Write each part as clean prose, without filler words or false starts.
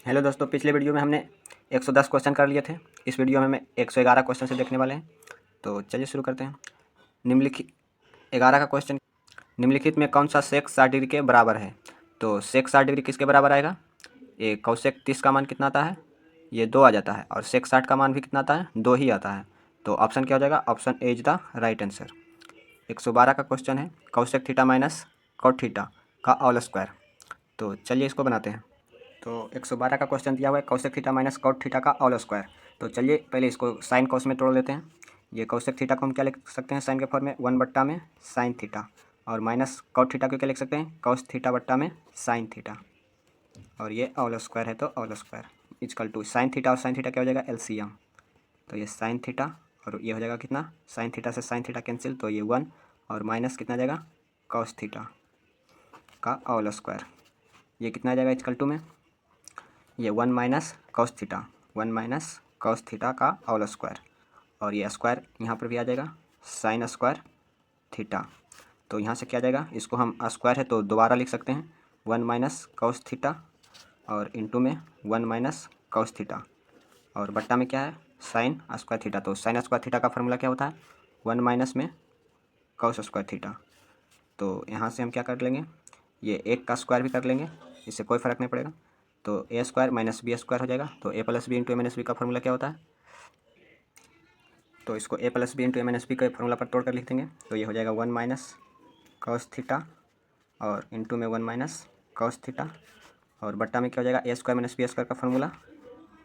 Hello दोस्तों, पिछले video में हमने 110 क्वेश्चन कर लिए थे। इस वीडियो में हमें 111 क्वेश्चन से देखने वाले हैं। तो चलिए शुरू करते हैं। निम्नलिखित 11 का क्वेश्चन, निम्नलिखित में कौन सा सेक 60 डिग्री के बराबर है? तो सेक 60 डिग्री किसके बराबर आएगा? ये कौशेक 30 का मान कितना आता है? ये 2 आ जाता है। और सेक 60 का मान भी कितना आता है? 2 ही आता है। तो ऑप्शन क्या हो जाएगा? Option A is the right answer. 112 का क्वेश्चन है, cosec theta minus cot theta का ऑल स्क्वायर। तो चलिए इसको बनाते हैं। तो 112 का क्वेश्चन दिया हुआ है, cosec theta minus cot theta का ऑल स्क्वायर। तो चलिए पहले इसको साइन कॉस में तोड़ लेते हैं। ये कौशिक थीटा को हम क्या लिख सकते हैं? साइन के फॉर्म में 1 में साइन थीटा, और माइनस कॉट थीटा को क्या लिख सकते हैं? कॉस थीटा बट्टा में साइन थीटा, और ये ऑल स्क्वायर है तो all square is equal to sine theta और साइन थीटा क्या हो जाएगा? एलसीएम। तो ये साइन थीटा और ये हो जाएगा कितना? साइन थीटा से साइन थीटा कैंसिल, तो ये 1 और माइनस कितना जाएगा? कॉस थीटा का ऑल स्क्वायर। ये कितना आ जाएगा इजकल टू में? ये 1 minus cos theta, 1 minus cos theta का ऑल स्क्वायर, और ये स्क्वायर यहाँ पर भी आ जाएगा साइन स्क्वायर थीटा। तो यहाँ से क्या आ जाएगा? इसको हम स्क्वायर है तो दोबारा लिख सकते हैं, 1 माइनस कॉस थीटा और इंटू में 1 माइनस कॉस थीटा, और बट्टा में क्या है? Sign square theta. तो साइन स्क्वायर थीटा का फार्मूला क्या होता है? 1 माइनस में कॉस स्क्वायर थीटा। तो यहाँ से हम क्या कर लेंगे? ये एक का स्क्वायर भी कर लेंगे, इससे कोई फ़र्क नहीं पड़ेगा। तो ए स्क्वायर माइनस बी स्क्वायर हो जाएगा। तो ए प्लस बी इंटू ए माइनस बी का फॉर्मूला क्या होता है? तो इसको ए प्लस बी इंटू ए माइनस बी के फॉर्मूला पर तोड़ कर लिख देंगे। तो ये हो जाएगा 1 माइनस कॉस थीटा और इंटू में 1 माइनस कॉस थीटा, और बट्टा में क्या हो जाएगा? ए स्क्वायर माइनस बी स्क्वायर का फॉर्मूला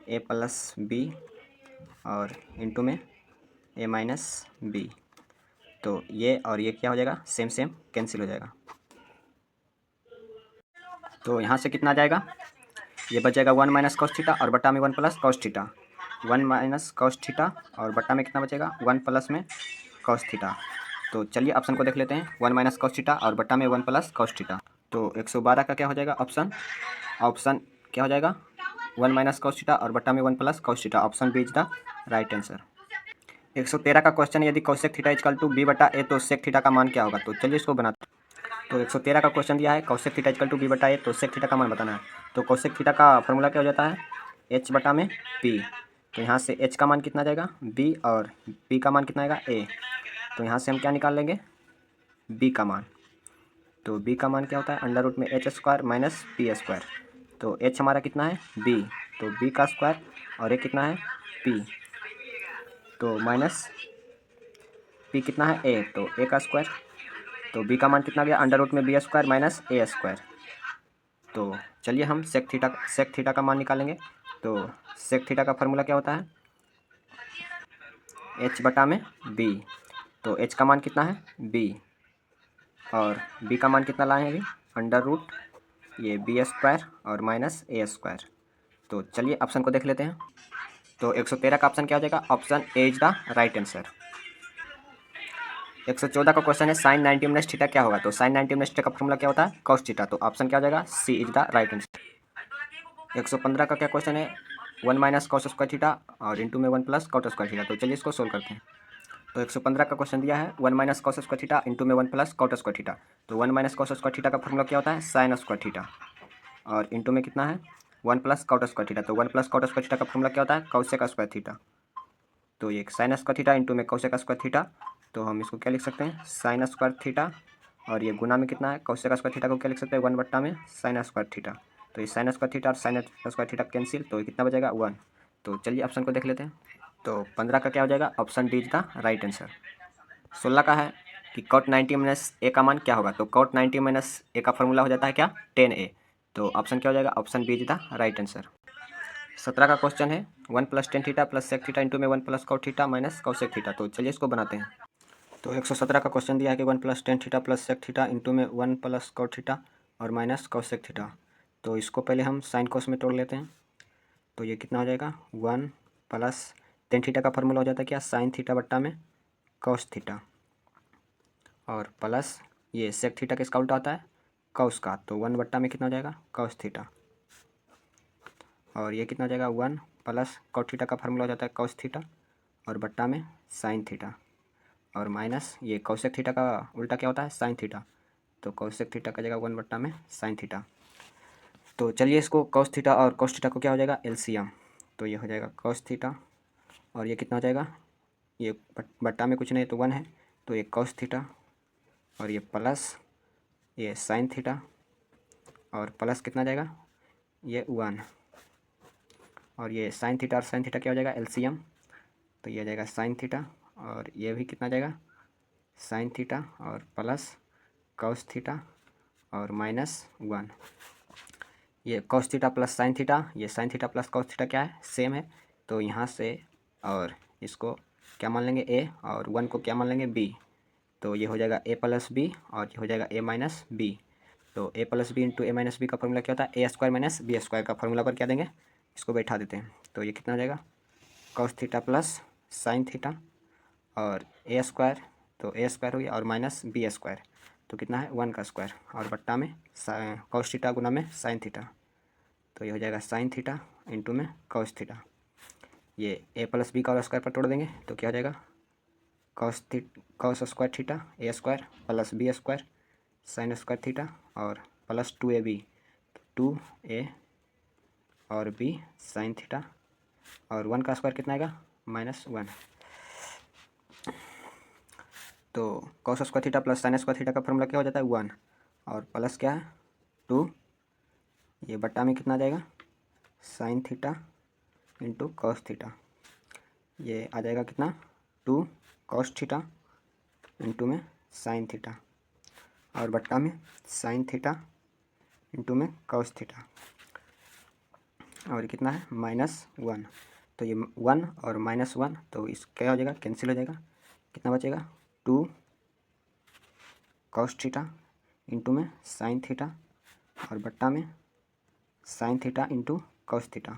ए प्लस बी और इंटू में ए माइनस बी। तो ये और ये क्या हो जाएगा? सेम सेम कैंसिल हो जाएगा। तो यहाँ से कितना आ जाएगा? ये बच जाएगा 1 माइनस कॉस थीटा और बट्टा में 1 plus cos theta, 1 minus cos theta और बट्टा में कितना बचेगा? 1 प्लस में कॉस थीटा। तो चलिए ऑप्शन को देख लेते हैं, 1 माइनस कॉस थीटा और बट्टा में 1 प्लस कॉस थीटा। तो 112 का क्या हो जाएगा? ऑप्शन ऑप्शन क्या हो जाएगा? 1 माइनस कॉस थीटा और बट्टा में 1 plus cos theta. Option B is the right answer. 113 का क्वेश्चन है, यदि cosec theta is equal to B बटा ए तो सेक थीटा का मान क्या होगा? तो चलिए इसको बनाते हैं। तो 113 का क्वेश्चन दिया है, cosec theta is equal to B बटा ए तो सेक थीटा का मान बताना है। तो कौशिक थीटा का फॉर्मूला क्या हो जाता है? एच बटा में पी। तो यहाँ से एच का मान कितना जाएगा? बी, और पी का मान कितना आएगा? ए। तो यहाँ से हम क्या निकाल लेंगे? बी का मान। तो बी का मान क्या होता है? अंडर रूट में H square minus P square. तो एच हमारा कितना है? बी। तो बी का स्क्वायर, और ये कितना है? पी। तो माइनस पी कितना है? ए। तो ए का स्क्वायर। तो बी का मान कितना गया? अंडर रूट में बी स्क्वायर माइनस ए स्क्वायर। तो चलिए हम सेक थीटा का मान निकालेंगे। तो सेक थीटा का फार्मूला क्या होता है? एच बटा में बी। तो एच का मान कितना है? बी, और बी का मान कितना लाए हैं अभी? अंडर रूट ये बी स्क्वायर और माइनस ए स्क्वायर। तो चलिए ऑप्शन को देख लेते हैं। तो 113 का ऑप्शन क्या हो जाएगा? Option A is the right answer. 114 का क्वेश्चन है, साइन 90 माइनस थीटा क्या होगा? तो साइन 90 माइनस थीटा का फॉर्मूला क्या होता है? Cos theta. तो ऑप्शन क्या हो जाएगा? सी इज द राइट आंसर। 115 का क्या क्वेश्चन है? 1 माइनस कॉस स्क्वायर थीटा और इंटू में 1 प्लस कॉट स्क्वायर थीटा। तो चलिए इसको सोल्व करते हैं। तो 115 का क्वेश्चन दिया है, 1 minus cos square theta into में 1 प्लस कॉट स्क्वायर थीटा। तो 1 माइनस कॉस स्क्वायर थीटा का फॉर्मूला क्या होता है? साइन स्क्वायर थीटा, और इंटू में कितना है? 1 प्लस कॉट स्क्वायर थीटा। तो 1 प्लस कॉट स्क्वायर थीटा का फॉर्मूला क्या होता है? Cosec square theta. तो ये साइन स्क्वायर थीटा इंटू में कॉसेक स्क्वायर थीटा। तो हम इसको क्या लिख सकते हैं? साइन स्क्वायर थीटा, और ये गुना में कितना है? कॉसेक स्क्वायर थीटा को क्या लिख सकते हैं? 1 बट्टा में साइन स्क्वायर थीटा। तो ये साइन स्क्वायर थीटा और साइन स्क्वायर थीटा कैंसिल, तो ये कितना बचेगा? 1। तो चलिए ऑप्शन को देख लेते हैं। तो 15 का क्या हो जाएगा? Option D is the right answer. 16 का है कि कॉट 90 माइनस ए का मान क्या होगा? तो कॉट 90 माइनस ए का फॉर्मूला हो जाता है क्या? 10a। तो ऑप्शन क्या हो जाएगा? Option B is the right answer. 17 का क्वेश्चन है, 1 plus tan theta plus sec theta into में 1 plus cot theta minus cosec theta. तो चलिए इसको बनाते हैं। तो 117 का क्वेश्चन दिया है कि 1 plus tan theta plus sec theta into में 1 प्लस कॉट थीटा और माइनस कॉसेक थीटा। तो इसको पहले हम साइन कोस में तोड़ लेते हैं। तो ये कितना हो जाएगा? 1 प्लस टेन थीटा का फॉर्मूला हो जाता है क्या? साइन थीटा बट्टा में कॉस थीटा, और प्लस ये सेक थीटा किसका उल्टा होता है? कॉस का। तो 1 बट्टा में कितना हो जाएगा? कॉस थीटा, और ये कितना हो जाएगा? 1 प्लस कॉट थीटा का फार्मूला हो जाता है कॉस थीटा और बट्टा में साइन थीटा, और माइनस ये कॉसेक थीटा का उल्टा क्या होता है? Sine theta. तो कॉसेक थीटा का जगह 1 बट्टा में साइन थीटा। तो चलिए इसको कॉस थीटा और कॉस थीटा को क्या हो जाएगा एलसीएम, तो ये हो जाएगा कॉस थीटा और ये कितना हो जाएगा, ये बट्टा में कुछ नहीं तो 1 है, तो ये कॉस थीटा और ये प्लस ये साइन थीटा और प्लस कितना जाएगा ये 1 और ये साइन थीटा और साइन थीटा क्या हो जाएगा एलसीएम, तो ये हो जाएगा साइन थीटा और ये भी कितना जाएगा साइन थीटा और प्लस कॉस थीटा और -1। ये cos theta plus sine theta, ये sine theta plus cos theta क्या है सेम है, तो यहाँ से और इसको क्या मान लेंगे ए और 1 को क्या मान लेंगे बी, तो ये हो जाएगा ए प्लस बी और ये हो जाएगा ए माइनस बी। तो ए प्लस बी इंटू ए माइनस बी का फॉर्मूला क्या होता है ए स्क्वायर माइनस बी स्क्वायर का फॉर्मूला पर क्या देंगे इसको बैठा देते हैं, तो ये कितना हो जाएगा cos theta plus sine theta और ए स्क्वायर, तो ए स्क्वायर हो गया और माइनस बी स्क्वायर, तो कितना है 1 का स्क्वायर और बट्टा में कॉस थीटा गुना में साइन थीटा, तो ये हो जाएगा साइन थीटा इंटू में कॉस थीटा। ये ए प्लस बी का स्क्वायर पर तोड़ देंगे तो क्या हो जाएगा cos square theta A square plus B square sine square theta और प्लस 2ab 2a और b साइन थीटा और 1 का स्क्वायर कितना आएगा -1। तो cos square theta plus sign square theta का फॉर्मूला क्या हो जाता है 1 और प्लस क्या है 2, ये बट्टा में कितना आ जाएगा sine theta into cos theta, ये आ जाएगा कितना 2 कॉस थीटा इंटू में साइन थीटा और बट्टा में साइन थीटा इंटू में कॉस थीटा और ये कितना है -1, तो ये 1 और -1 तो इस क्या हो जाएगा कैंसिल हो जाएगा, कितना बचेगा 2 कॉस थीटा इंटू में साइन थीटा और बट्टा में sign theta into cos theta,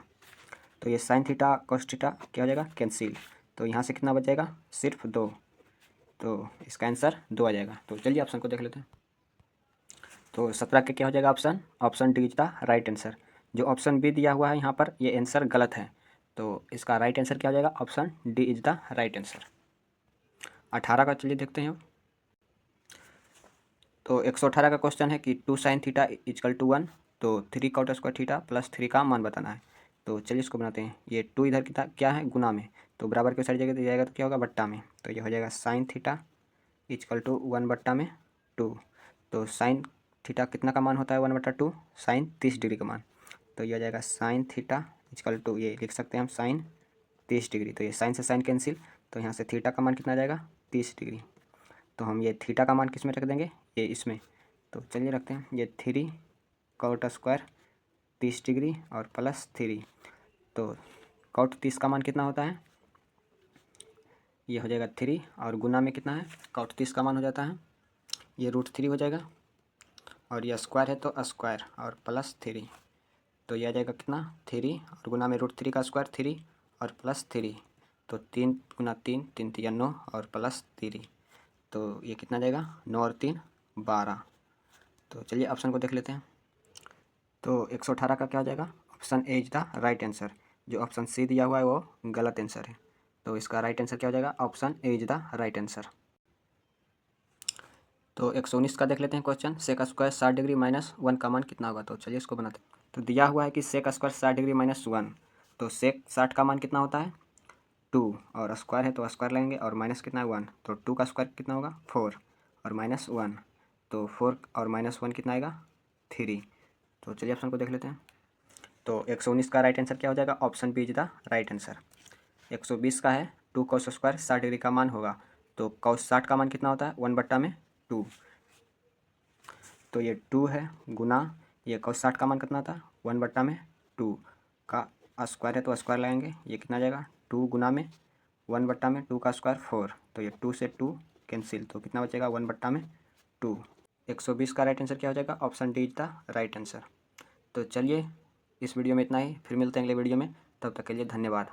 तो ये साइन थीटा कॉस थीटा क्या हो जाएगा कैंसिल, तो यहाँ से कितना बच जाएगा सिर्फ 2, तो इसका आंसर 2 आ जाएगा। तो चलिए ऑप्शन को देख लेते हैं, तो 17 के क्या हो जाएगा option D is the right answer. जो ऑप्शन बी दिया हुआ है यहाँ पर ये आंसर गलत है, तो इसका राइट आंसर क्या हो जाएगा option D is the right answer. 18 का चलिए देखते हैं। तो 118 का क्वेश्चन है कि 2 साइन थीटा इजकल टू 1, तो 3 कॉट स्क्वायर थीटा प्लस 3 का मान बताना है। तो चलिए इसको बनाते हैं, ये 2 इधर कितना क्या है गुना में, तो बराबर के सारी जगह दिया जाएगा तो क्या होगा बट्टा में, तो ये हो जाएगा साइन थीटा इजकल टू 1 बट्टा में 2, तो साइन थीटा कितना का मान होता है 1/2 साइन 30 डिग्री का मान, तो ये हो जाएगा साइन थीटा इजकल टू ये लिख सकते हैं हम साइन 30 डिग्री, तो ये साइन से साइन कैंसिल, तो यहाँ से थीटा का मान कितना आ जाएगा 30 डिग्री, तो हम ये थीटा का मान किस में रख देंगे ये इसमें, तो चलिए रखते हैं ये 3 कॉट स्क्वायर 30 डिग्री और प्लस 3, तो कॉट 30 का मान कितना होता है ये हो जाएगा 3 और गुना में कितना है कॉट 30 का मान हो जाता है ये √3 हो जाएगा और ये स्क्वायर है तो स्क्वायर और प्लस 3, तो यह आ जाएगा कितना 3 और गुना में √3 का स्क्वायर 3 और प्लस 3, तो 3 गुना 3 3 3 9 और प्लस 3, तो ये कितना जाएगा 9 और 3 12। तो चलिए ऑप्शन को देख लेते हैं, तो 118 का क्या हो जाएगा option A is the right answer. जो ऑप्शन सी दिया हुआ है वो गलत आंसर है, तो इसका राइट आंसर क्या हो जाएगा option A is the right answer. तो 119 का देख लेते हैं क्वेश्चन, सेक स्क्वायर 60 डिग्री -1 का मान कितना होगा, तो चलिए इसको बनाते हैं। तो दिया हुआ है कि सेक स्क्वायर 60 डिग्री -1, तो सेक 60 का मान कितना होता है 2 और स्क्वायर है तो स्क्वायर लेंगे और माइनस कितना है 1, तो 2 का स्क्वायर कितना होगा 4 और -1, तो 4 और -1 कितना आएगा 3, तो चलिए ऑप्शन को देख लेते हैं। तो 119 का राइट आंसर क्या हो जाएगा option B is the right answer. 120 का है 2 कॉस स्क्वायर 60 डिग्री का मान होगा, तो कॉस 60 का मान कितना होता है 1 बट्टा में 2, तो ये 2 है गुना ये कॉस 60 का मान कितना था 1 बट्टा में 2 का स्क्वायर है तो स्क्वायर लगाएंगे, ये कितना जाएगा 2 गुना में 1 बट्टा में 2 का स्क्वायर 4, तो ये 2 से 2 कैंसिल, तो कितना बचेगा 1 बट्टा में 2। 120 का राइट आंसर क्या हो जाएगा option D is the right answer. तो चलिए इस वीडियो में इतना ही, फिर मिलते हैं अगले वीडियो में, तब तक के लिए धन्यवाद।